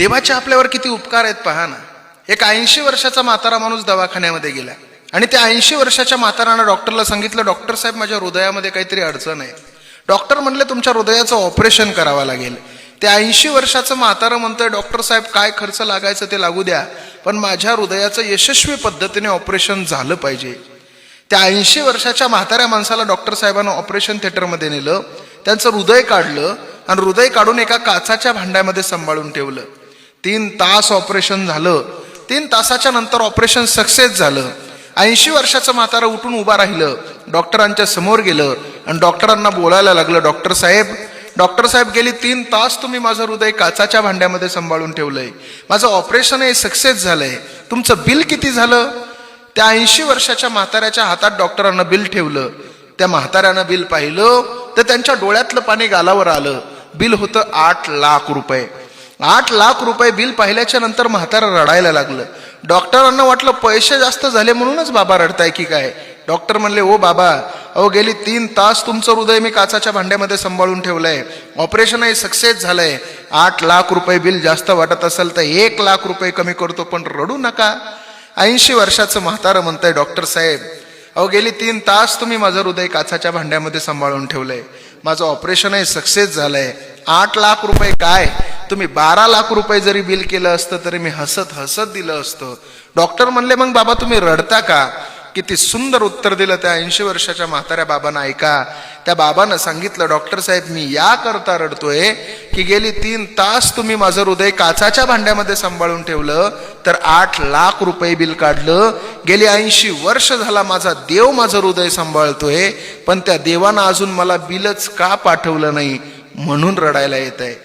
देवाचे आपल्यावर किती उपकार आहेत पहा ना. एक 80 वर्षाचा म्हातारा माणूस दवाखान्यामध्ये गेला आणि त्या 80 वर्षाच्या म्हातारानं डॉक्टरला सांगितलं, डॉक्टर साहेब माझ्या हृदयामध्ये काहीतरी अडचण आहे. डॉक्टर म्हणले तुमच्या हृदयाचं ऑपरेशन करावं लागेल. ते 80 वर्षाचं म्हातारं म्हणतंय, डॉक्टर साहेब काय खर्च लागायचं ते लागू द्या, पण माझ्या हृदयाचं यशस्वी पद्धतीने ऑपरेशन झालं पाहिजे. त्या 80 वर्षाच्या म्हाताऱ्या माणसाला डॉक्टर साहेबांना ऑपरेशन थिएटरमध्ये नेलं, त्यांचं हृदय काढलं आणि हृदय काढून एका काचाच्या भांड्यामध्ये सांभाळून ठेवलं. 3 तास ऑपरेशन झालं. 3 तासाच्या नंतर ऑपरेशन सक्सेस झालं. 80 वर्षाचं म्हातारं उठून उभा राहिलं, डॉक्टरांच्या समोर गेलं आणि डॉक्टरांना बोलायला लागलं, डॉक्टर साहेब गेली 3 तास तुम्ही माझं हृदय काचाच्या भांड्यामध्ये सांभाळून ठेवलंय, माझं ऑपरेशन हे सक्सेस झालंय, तुमचं बिल किती झालं? त्या 80 वर्षाच्या म्हाताऱ्याच्या हातात डॉक्टरांना बिल ठेवलं. त्या म्हाताऱ्यानं बिल पाहिलं तर त्यांच्या डोळ्यातलं पाणी गालावर आलं. बिल होतं 8 लाख रुपये. 8 लाख रुपये बिल पाहिल्याच्या नंतर म्हातारं रडायला लागलं. डॉक्टरांना वाटलं पैसे जास्त झाले म्हणूनच बाबा रडताय की काय. डॉक्टर म्हणले, ओ बाबा, अहो गेली 3 तास तुमचं हृदय मी काचाच्या भांड्यामध्ये सांभाळून ठेवलंय, ऑपरेशनही सक्सेस झालंय. 8 लाख रुपये बिल जास्त वाटत असेल तर 1 लाख रुपये कमी करतो, पण रडू नका. 80 वर्षाचं म्हातारं म्हणतंय, डॉक्टर साहेब, अहो गेली 3 तास तुम्ही माझं हृदय काचाच्या भांड्यामध्ये सांभाळून ठेवलंय, माझं ऑपरेशनही सक्सेस झालंय. 8 लाख रुपये काय, तुम्ही 12 लाख रुपये जरी बिल केलं असतं तरी मी हसत हसत दिलं असतं. डॉक्टर म्हणले, मग बाबा तुम्ही रडता का? किती सुंदर उत्तर दिलं त्या 80 वर्षाच्या म्हाताऱ्या बाबांना. ऐका, त्या बाबानं सांगितलं, डॉक्टर साहेब मी या करता रडतोय की गेली 3 तास तुम्ही माझं हृदय काचाच्या भांड्यामध्ये सांभाळून ठेवलं तर 8 लाख रुपये बिल काढलं. गेली 80 वर्ष झाला माझा देव माझं हृदय सांभाळतोय, पण त्या देवानं अजून मला बिलच का पाठवलं नाही म्हणून रडायला येत आहे.